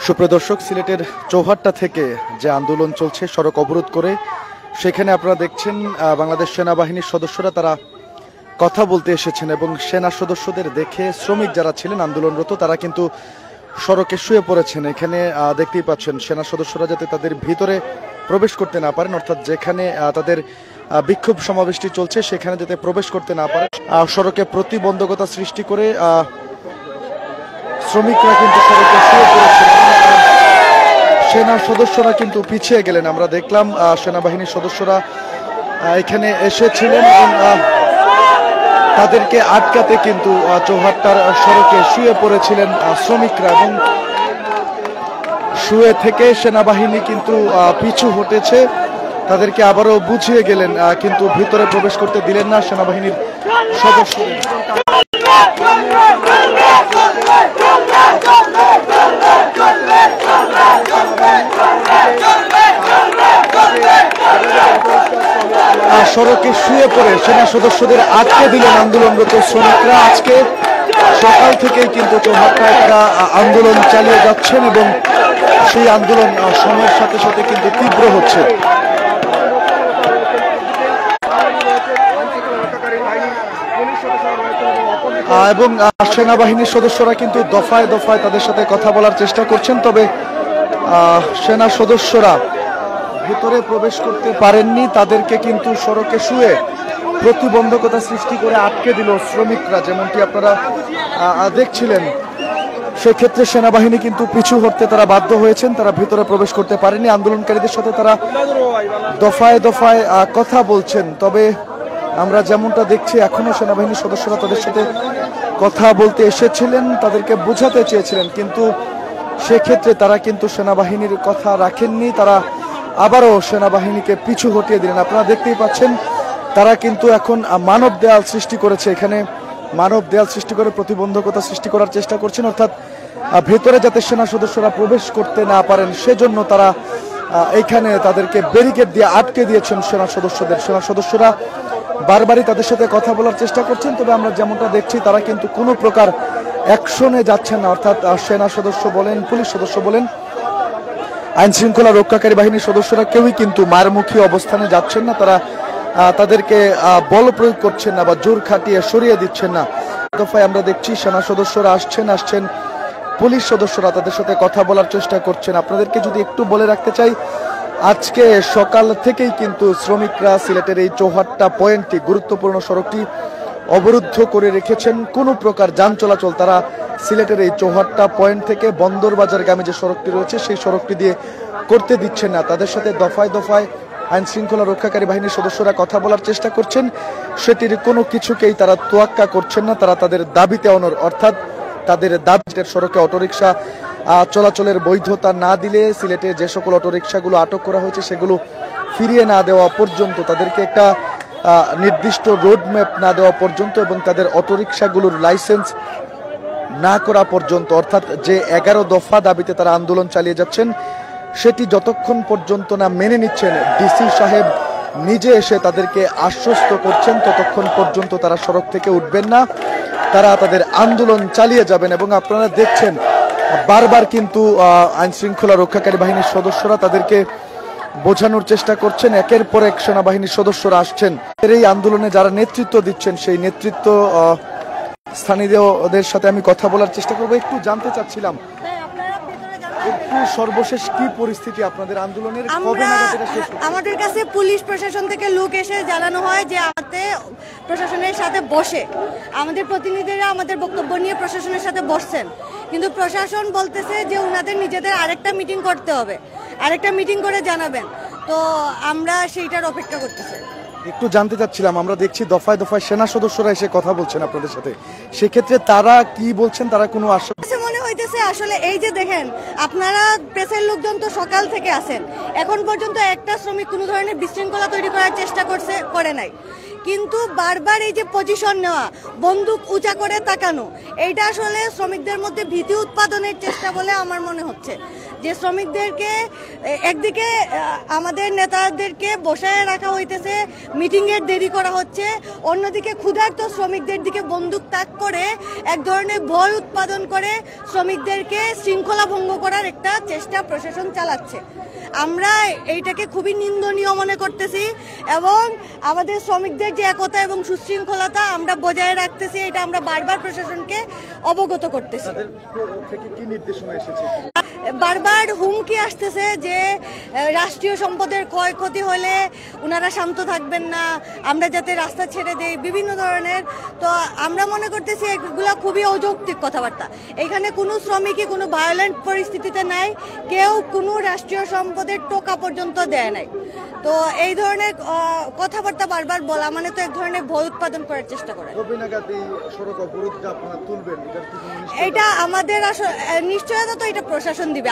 সুপ্রদর্শক, সিলেটের চৌহাট্টা থেকে যে আন্দোলন চলছে সড়ক অবরোধ করে, সেখানে আপনারা দেখছেন বাংলাদেশ সেনাবাহিনীর সদস্যরা তারা কথা বলতে এসেছেন এবং সেনা সদস্যদের দেখে শ্রমিক যারা ছিলেন আন্দোলনরত তারা কিন্তু সড়কে শুয়ে পড়েছেন। এখানে দেখতেই পাচ্ছেন সেনা সদস্যরা যাতে তাদের ভিতরে প্রবেশ করতে না পারেন, অর্থাৎ যেখানে তাদের বিক্ষোভ সমাবেশটি চলছে সেখানে যাতে প্রবেশ করতে না পারে, সড়কে প্রতিবন্ধকতা সৃষ্টি করে শ্রমিকরা কিন্তু সড়কে শুয়ে পড়েছেন। সেনা সদস্যরা কিন্তু পিছিয়ে গেলেন। আমরা দেখলাম সেনাবাহিনীর সদস্যরা এখানে এসেছিলেন এবং তাদেরকে আটকাতে কিন্তু চৌহাট্টার সড়কে শুয়ে পড়েছিলেন শ্রমিকরা এবং শুয়ে থেকে সেনাবাহিনী কিন্তু পিছু হটেছে, তাদেরকে আবারও বুঝিয়ে গেলেন, কিন্তু ভিতরে প্রবেশ করতে দিলেন না সেনাবাহিনীর সদস্যদের। সড়কে শুয়ে পড়ে সেনা সদস্যদের আটকে দিলেন আন্দোলনরত শ্রমিকরা। আজকে সকাল থেকেই কিন্তু চৌহাট্টায় তারা আন্দোলন চালিয়ে যাচ্ছেন এবং সেই আন্দোলন সময়ের সাথে সাথে কিন্তু তীব্র হচ্ছে। এবং সেনাবাহিনীর সদস্যরা কিন্তু দফায় দফায় তাদের সাথে কথা বলার চেষ্টা করছেন, তবে সেনা সদস্যরা ভিতরে প্রবেশ করতে পারেননি। তাদেরকে কিন্তু সড়কে শুয়ে প্রতিবন্ধকতা সৃষ্টি করে আটকে দিল শ্রমিকরা, যেমনটি আপনারা দেখছিলেন। সেক্ষেত্রে সেনাবাহিনী কিন্তু পিছু হটতে তারা বাধ্য হয়েছেন, তারা ভিতরে প্রবেশ করতে পারেনি। আন্দোলনকারীদের সাথে তারা দফায় দফায় কথা বলছেন, তবে আমরা যেমনটা দেখছি এখনো সেনাবাহিনীর সদস্যরা তাদের সাথে কথা বলতে এসেছিলেন, তাদেরকে বোঝাতে চেয়েছিলেন, কিন্তু সেক্ষেত্রে তারা কিন্তু সেনাবাহিনীর কথা রাখেননি। তারা আবারও সেনাবাহিনীকে পিছু হটিয়ে দিলেন। আপনারা দেখতেই পাচ্ছেন তারা কিন্তু এখন মানব দেয়াল সৃষ্টি করেছে, এখানে মানব দেয়াল সৃষ্টি করে প্রতিবন্ধকতা সৃষ্টি করার চেষ্টা করছেন, অর্থাৎ ভেতরে যাতে সেনা সদস্যরা প্রবেশ করতে না পারেন সেজন্য তারা এইখানে তাদেরকে ব্যারিকেড দিয়ে আটকে দিয়েছেন সেনা সদস্যদের। সেনা সদস্যরা বারবারই তাদের সাথে কথা বলার চেষ্টা করছেন, তবে আমরা যেমনটা দেখছি তারা কিন্তু কোনো প্রকার অ্যাকশনে যাচ্ছেন না, অর্থাৎ সেনা সদস্য বলেন, পুলিশ সদস্য বলেন, আইন শৃঙ্খলা রক্ষাকারী বাহিনীর সদস্যরা কেউই কিন্তু মারমুখী অবস্থানে যাচ্ছেন না। তারা তাদেরকে বল প্রয়োগ করছেন না বা জোর খাটিয়ে সরিয়ে দিচ্ছেন না। দফায় আমরা দেখছি সেনা সদস্যরা আসছেন, পুলিশ সদস্যরা তাদের সাথে কথা বলার চেষ্টা করছেন। আপনাদেরকে যদি একটু বলে রাখতে চাই, আজকে সকাল থেকেই কিন্তু শ্রমিকরা সিলেটের এই চৌহাট্টা পয়েন্টটি, গুরুত্বপূর্ণ সড়কটি অবরুদ্ধ করে রেখেছেন। কোনো প্রকার যান চলাচল তারা সিলেটের এই চৌহাট্টা পয়েন্ট থেকে বন্দরবাজারগামী যে সড়কটি রয়েছে সেই সড়কটি দিয়ে করতে দিচ্ছেন না। তাদের সাথে দফায় দফায় আইন শৃঙ্খলা রক্ষাকারী বাহিনীর সদস্যরা কথা বলার চেষ্টা করছেন, সেটির কোনো কিছুকেই তারা তোয়াক্কা করছেন না। তারা তাদের দাবিতে অনড়, অর্থাৎ তাদের দাবিতে সড়কে অটোরিকশা চলাচলের বৈধতা না দিলে, সিলেটে যে সকল অটোরিকশাগুলো আটক করা হয়েছে সেগুলো ফিরিয়ে না দেওয়া পর্যন্ত, তাদেরকে একটা নির্দিষ্ট রোড ম্যাপ না দেওয়া পর্যন্ত এবং তাদের অটোরিকশাগুলোর লাইসেন্স না করা পর্যন্ত, অর্থাৎ যে 11 দফা দাবিতে তারা আন্দোলন চালিয়ে যাচ্ছেন সেটি যতক্ষণ পর্যন্ত না মেনে নিচ্ছেন, ডিসি সাহেব নিজে এসে তাদেরকে আশ্বস্ত করছেন, ততক্ষণ পর্যন্ত তারা সড়ক থেকে উঠবেন না। তারা তাদের আন্দোলন চালিয়ে যাবেন এবং আপনারা দেখছেন বারবার কিন্তু আইন শৃঙ্খলা রক্ষাকারী বাহিনীর সদস্যরা তাদেরকে বোঝানোর চেষ্টা করছেন। একের পর এক সেনাবাহিনীর সদস্যরা আসছেন। এই আন্দোলনে যারা নেতৃত্ব দিচ্ছেন সেই নেতৃত্ব স্থানীয়দের সাথে আমি কথা বলার চেষ্টা করবো। একটু জানতে চাচ্ছিলাম, একটু সর্বশেষ কি পরিস্থিতি আপনাদের আন্দোলনের? আমাদের কাছে পুলিশ প্রশাসন থেকে লোক এসে জানানো হয় যে প্রশাসনের সাথে বসে, আমাদের প্রতিনিধিরা আমাদের বক্তব্য নিয়ে প্রশাসনের সাথে বসছেন, কিন্তু প্রশাসন বলতেছে যে ওনাদের নিজেদের আরেকটা মিটিং করতে হবে, আরেকটা মিটিং করে জানাবেন। তো আমরা সেইটার অপেক্ষা করতেছি। একটু জানতে চাচ্ছিলাম, আমরা দেখছি দফায় দফায় সেনা সদস্যরা এসে কথা বলছেন আপনাদের সাথে, সেক্ষেত্রে তারা কি বলছেন? তারা কোনো মনে হইতেছে আসলে এই যে দেখেন, আপনারা প্রেসের লোকজন তো সকাল থেকে আছেন, এখন পর্যন্ত একটা শ্রমিক কোনো ধরনের বিশৃঙ্খলা তৈরি করার চেষ্টা করে নাই, কিন্তু বারবার এই যে পজিশন নেওয়া, বন্দুক উঁচা করে তাকানো, এইটা আসলে শ্রমিকদের মধ্যে ভীতি উৎপাদনের চেষ্টা বলে আমার মনে হচ্ছে। যে শ্রমিকদেরকে একদিকে আমাদের নেতাদেরকে বসায় রাখা হইতেছে, মিটিংয়ের দেরি করা হচ্ছে, অন্যদিকে ক্ষুধার্ত শ্রমিকদের দিকে বন্দুক তাক করে এক ধরনের ভয় উৎপাদন করে শ্রমিকদেরকে শৃঙ্খলা ভঙ্গ করার একটা চেষ্টা প্রশাসন চালাচ্ছে। আমরা এইটাকে খুবই নিন্দনীয় মনে করতেছি এবং আমাদের শ্রমিকদের যে একতা এবং সুশৃঙ্খলতা আমরা বজায় রাখতেছি, এটা আমরা বারবার প্রশাসনকে অবগত করতেছি। বারবার হুমকি আসতেছে যে রাষ্ট্রীয় সম্পদের ক্ষয়ক্ষতি হলে ওনারা শান্ত থাকবেন না, আমরা যাতে রাস্তা ছেড়ে দেই, বিভিন্ন ধরনের। তো আমরা মনে করতেছি এগুলো খুবই অযৌক্তিক কথাবার্তা। এখানে কোনো শ্রমিকই কোনো ভায়োলেন্ট পরিস্থিতিতে নাই, কেউ কোনো রাষ্ট্রীয় সম্পদের টোকা পর্যন্ত দেয় নাই। তো এই ধরনের কথাবার্তা বারবার বলা মানে তো এক ধরনের ভয় উৎপাদন করার চেষ্টা করে। এটা আমাদের নিশ্চয়তা তো এটা প্রশাসন দিবে।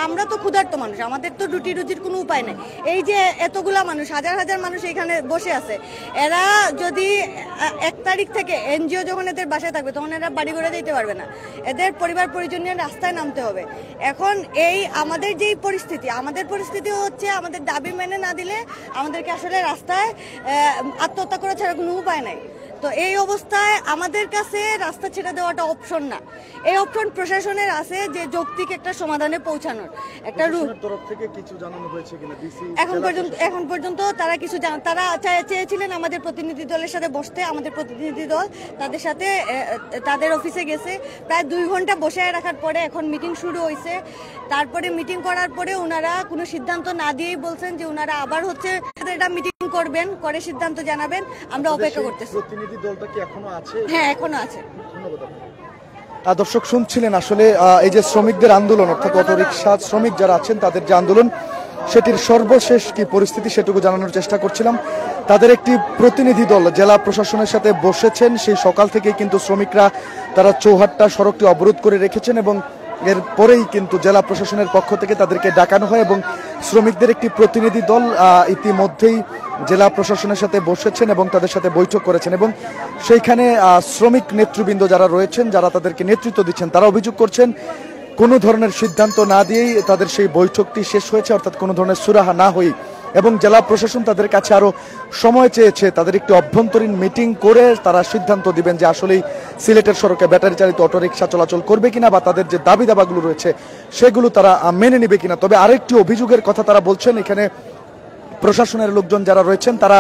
আমরা তো ক্ষুধার্ত মানুষ, আমাদের তো রুটি রুজির কোনো উপায় নেই। এই যে এতগুলা মানুষ, হাজার হাজার মানুষ এখানে বসে আছে, এরা যদি 1 তারিখ থেকে এনজিও যখন এদের বাসায় থাকবে তখন এরা বাড়ি ঘরে যেতে পারবে না, এদের পরিবার পরিজন নিয়ে রাস্তায় নামতে হবে। এখন এই আমাদের যেই পরিস্থিতি, আমাদের পরিস্থিতি হচ্ছে আমাদের দাবি মেনে না দিলে আমাদেরকে আসলে রাস্তায় আত্মহত্যা করা ছাড়া কোনো উপায় নাই। তো এই অবস্থায় আমাদের কাছে রাস্তা ছেড়ে দেওয়াটা অপশন না, এই অপশন প্রশাসনের আছে যে যৌক্তিক একটা সমাধানে পৌঁছানোর একটা রূপ। এখন পর্যন্ত তারা কিছু তারা চেয়েছিলেন আমাদের প্রতিনিধি দলের সাথে বসতে। আমাদের প্রতিনিধি দল তাদের সাথে তাদের অফিসে গেছে, প্রায় 2 ঘন্টা বসে রাখার পরে এখন মিটিং শুরু হয়েছে। তারপরে মিটিং করার পরে ওনারা কোনো সিদ্ধান্ত না দিয়েই বলছেন যে ওনারা আবার হচ্ছে এটা মিটিং করবেন, করে সিদ্ধান্ত জানাবেন। আমরা অপেক্ষা করতেছি। প্রতিনিধি দলটা কি এখনো আছে? হ্যাঁ, এখনো আছে। দর্শক শুনছিলেন আসলে এই যে শ্রমিকদের আন্দোলন, অর্থাৎ অটোরিকশা শ্রমিক যারা আছেন তাদের যে আন্দোলন, সেটির সর্বশেষ কি পরিস্থিতি সেটুকু জানানোর চেষ্টা করছিলাম। তাদের একটি প্রতিনিধি দল জেলা প্রশাসনের সাথে বসেছেন। সেই সকাল থেকেই কিন্তু শ্রমিকরা তারা চৌহাট্টা সড়কটি অবরোধ করে রেখেছেন এবং এরপরেই কিন্তু জেলা প্রশাসনের পক্ষ থেকে তাদেরকে ডাকানো হয় এবং শ্রমিকদের একটি প্রতিনিধি দল ইতিমধ্যেই জেলা প্রশাসনের সাথে বসেছেন এবং তাদের সাথে বৈঠক করেছেন এবং সেইখানে শ্রমিক নেতৃবৃন্দ যারা রয়েছেন, যারা তাদেরকে নেতৃত্ব দিচ্ছেন, তারা অভিযোগ করছেন কোনো ধরনের সিদ্ধান্ত না দিয়েই তাদের সেই বৈঠকটি শেষ হয়েছে, অর্থাৎ কোনো ধরনের সুরাহা না হয়েই। এবং জেলা প্রশাসন তাদের কাছে আরো সময় চেয়েছে, তাদের একটি অভ্যন্তরীণ মিটিং করে তারা সিদ্ধান্ত দিবেন যে আসলেই সিলেটের সড়কে ব্যাটারি চালিত অটোরিকশা চলাচল করবে কিনা বা তাদের যে দাবি দাবাগুলো রয়েছে সেগুলো তারা মেনে নেবে কিনা। তবে আরেকটি অভিযোগের কথা তারা বলছেন, এখানে প্রশাসনের লোকজন যারা রয়েছেন তারা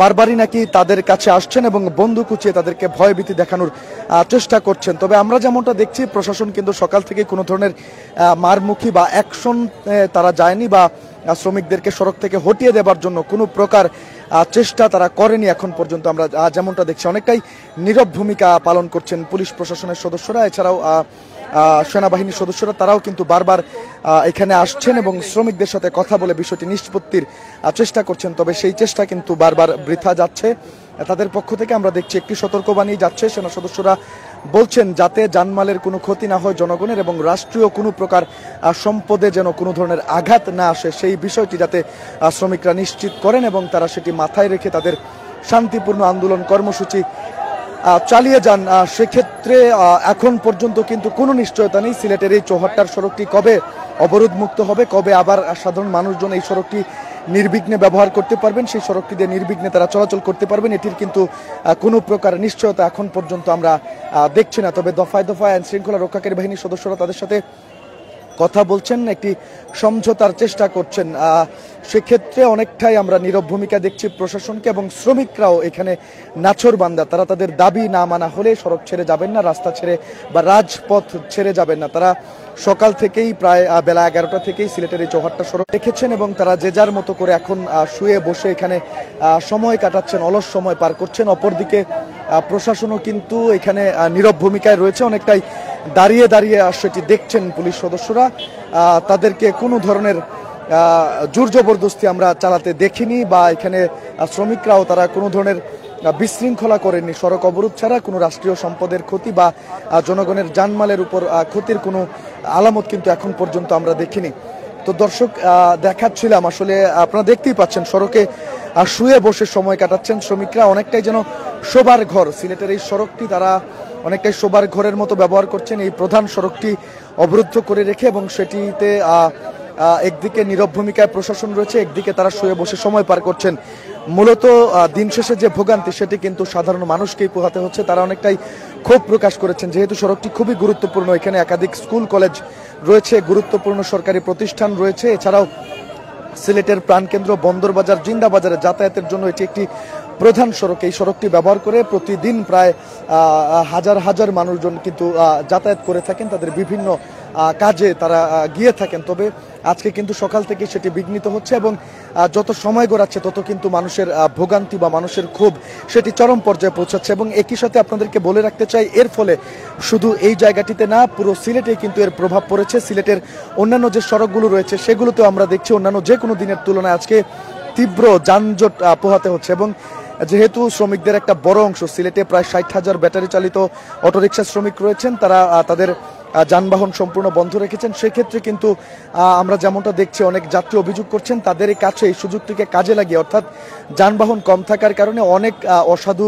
বারবারই নাকি তাদের কাছে আসছেন এবং বন্দুক উঁচিয়ে তাদেরকে ভয়ভীতি দেখানোর চেষ্টা করছেন। তবে আমরা যেমনটা দেখছি প্রশাসন কিন্তু সকাল থেকে কোনো ধরনের মারমুখী বা অ্যাকশন তারা যায়নি বা শ্রমিকদেরকে সড়ক থেকে হটিয়ে দেবার জন্য কোনো প্রকার চেষ্টা তারা করেনি এখন পর্যন্ত। আমরা যেমনটা দেখছি অনেকটাই নীরব ভূমিকা পালন করছেন পুলিশ প্রশাসনের সদস্যরা, এছাড়াও সেনাবাহিনীর সদস্যরা, তারাও কিন্তু বারবার এখানে আসছেন এবং শ্রমিকদের সাথে কথা বলে বিষয়টি নিষ্পত্তির চেষ্টা করছেন। তবে সেই চেষ্টা কিন্তু বারবার বৃথা যাচ্ছে। তাদের পক্ষ থেকে আমরা দেখছি একটি সতর্কবাণী যাচ্ছে, সেনা সদস্যরা বলছেন যাতে জানমালের কোনো ক্ষতি না হয় জনগণের এবং রাষ্ট্রীয় কোনো প্রকার সম্পদে যেন কোনো ধরনের আঘাত না আসে, সেই বিষয়টি যাতে শ্রমিকরা নিশ্চিত করেন এবং তারা সেটি মাথায় রেখে তাদের শান্তিপূর্ণ আন্দোলন কর্মসূচি চালিয়ে যান। সেক্ষেত্রে এখন পর্যন্ত কিন্তু কোনো নিশ্চয়তা নেই সিলেটের এই চৌহাট্টার সড়কটি কবে অবরোধ মুক্ত হবে, কবে আবার সাধারণ মানুষজন এই সড়কটি নির্বিঘ্নে ব্যবহার করতে পারবেন, সেই সড়কটি দিয়ে নির্বিঘ্নে তারা চলাচল করতে পারবেন, এটির কিন্তু কোনো প্রকার নিশ্চয়তা এখন পর্যন্ত আমরা দেখছি না। তবে দফায় দফায় আইন শৃঙ্খলা রক্ষাকারী বাহিনীর সদস্যরা তাদের সাথে কথা বলছেন, একটি সমঝোতার চেষ্টা করছেন। সেক্ষেত্রে অনেকটাই আমরা নীরব ভূমিকা দেখছি প্রশাসনকে এবং শ্রমিকরাও এখানে নাছোড়বান্দা, তারা তাদের দাবি না মানা হলে সড়ক ছেড়ে যাবেন না, রাস্তা ছেড়ে বা রাজপথ ছেড়ে যাবেন না। তারা সকাল থেকেই প্রায় বেলা 11টা থেকেই সিলেটের এই চৌহাট্টা সড়ক দেখেছেন এবং তারা যে যার মতো করে এখন শুয়ে বসে এখানে সময় কাটাচ্ছেন, অলস সময় পার করছেন। অপরদিকে প্রশাসনও কিন্তু এখানে নীরব ভূমিকায় রয়েছে, অনেকটাই দাঁড়িয়ে দাঁড়িয়ে সেটি দেখছেন পুলিশ সদস্যরা। তাদেরকে কোনো ধরনের জোর জবরদস্তি আমরা চালাতে দেখিনি বা এখানে শ্রমিকরাও তারা কোনো ধরনের বিশৃঙ্খলা করেননি। সড়ক অবরোধ ছাড়া কোনো রাষ্ট্রীয় সম্পদের ক্ষতি বা জনগণের জানমালের উপর ক্ষতির কোনো আলামত কিন্তু এখন পর্যন্ত আমরা দেখিনি। তো দর্শক দেখাচ্ছিলাম আসলে আপনারা দেখতেই পাচ্ছেন সড়কে শুয়ে বসে সময় কাটাচ্ছেন শ্রমিকরা, অনেকটাই যেন শোবার ঘর। সিলেটের এই সড়কটি তারা অনেকটাই শোবার ঘরের মতো ব্যবহার করছেন, এই প্রধান সড়কটি অবরুদ্ধ করে রেখে, এবং সেটিতে একদিকে নীরব ভূমিকায় প্রশাসন রয়েছে, একদিকে তারা শুয়ে বসে সময় পার করছেন। মূলত দিন শেষে যে ভোগান্তি সেটি কিন্তু সাধারণ মানুষকেই পোহাতে হচ্ছে। তারা অনেকটাই ক্ষোভ প্রকাশ করেছেন, যেহেতু সড়কটি খুবই গুরুত্বপূর্ণ, এখানে একাধিক স্কুল কলেজ রয়েছে, গুরুত্বপূর্ণ সরকারি প্রতিষ্ঠান রয়েছে, এছাড়াও সিলেটের প্রাণকেন্দ্র বন্দরবাজার জিন্দাবাজারে যাতায়াতের জন্য এটি একটি প্রধান সড়ক। এই সড়কটি ব্যবহার করে প্রতিদিন প্রায় হাজার হাজার মানুষজন কিন্তু যাতায়াত করে থাকেন, তাদের বিভিন্ন কাজে তারা গিয়ে থাকেন। তবে আজকে কিন্তু সকাল থেকে সেটি বিঘ্নিত হচ্ছে, এবং যত সময় গড়াচ্ছে তত কিন্তু মানুষের ভোগান্তি বা মানুষের ক্ষোভ সেটি চরম পর্যায়ে পৌঁছাচ্ছে। এবং একই সাথে আপনাদেরকে বলে রাখতে চাই, এর ফলে শুধু এই জায়গাটিতে না, পুরো সিলেটে কিন্তু এর প্রভাব পড়েছে। সিলেটের অন্যান্য যে সড়কগুলো রয়েছে সেগুলোতেও আমরা দেখছি অন্যান্য যে কোনো দিনের তুলনায় আজকে তীব্র যানজট পোহাতে হচ্ছে। এবং যেহেতু শ্রমিকদের একটা বড় অংশ, সিলেটে প্রায় 60,000 ব্যাটারি চালিত অটোরিকশা শ্রমিক রয়েছেন, তারা তাদের যানবাহন সম্পূর্ণ বন্ধ রেখেছেন। সেক্ষেত্রে কিন্তু আমরা যেমনটা দেখছি, অনেক যাত্রী অভিযোগ করছেন তাদের কাছে এই সুযোগটিকে কাজে লাগিয়ে, অর্থাৎ যানবাহন কম থাকার কারণে অনেক অসাধু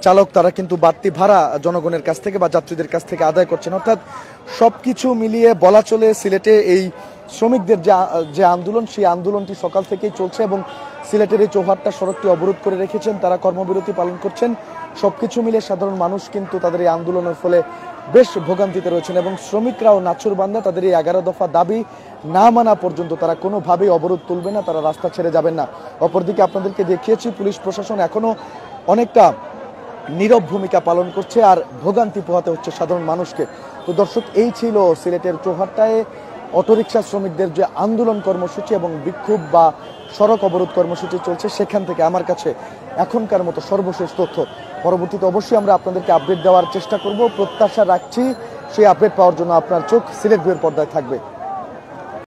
চালক তারা কিন্তু বাড়তি ভাড়া জনগণের কাছ থেকে বা যাত্রীদের কাছ থেকে আদায় করছেন। অর্থাৎ সবকিছু মিলিয়ে বলা চলে সিলেটে এই শ্রমিকদের যে আন্দোলন, সেই আন্দোলনটি সকাল থেকেই চলছে, এবং সিলেটের এই চৌহাট্টা সড়কটি অবরোধ করে রেখেছেন, তারা কর্মবিরতি পালন করছেন। সবকিছু মিলে সাধারণ মানুষ কিন্তু তাদের এই আন্দোলনের ফলে বেশ ভোগান্তিতে রয়েছেন, এবং শ্রমিকরাও নাছুরবান্দা, তাদের এই 11 দফা দাবি না মানা পর্যন্ত তারা কোনোভাবেই অবরোধ তুলবে না, তারা রাস্তা ছেড়ে যাবেন না। অপরদিকে আপনাদেরকে দেখিয়েছি পুলিশ প্রশাসন এখনো অনেকটা নীরব ভূমিকা পালন করছে, আর ভোগান্তি পোহাতে হচ্ছে সাধারণ মানুষকে। তো দর্শক, এই ছিল সিলেটের চৌহাট্টায় অটোরিকশা শ্রমিকদের যে আন্দোলন কর্মসূচি এবং বিক্ষোভ বা সড়ক অবরোধ কর্মসূচি চলছে, সেখান থেকে আমার কাছে এখনকার মতো সর্বশেষ তথ্য। পরবর্তীতে অবশ্যই আমরা আপনাদেরকে আপডেট দেওয়ার চেষ্টা করব, প্রত্যাশা রাখছি সেই আপডেট পাওয়ার জন্য আপনার চোখ সিলেট ভিউয়ের পর্দায় থাকবে।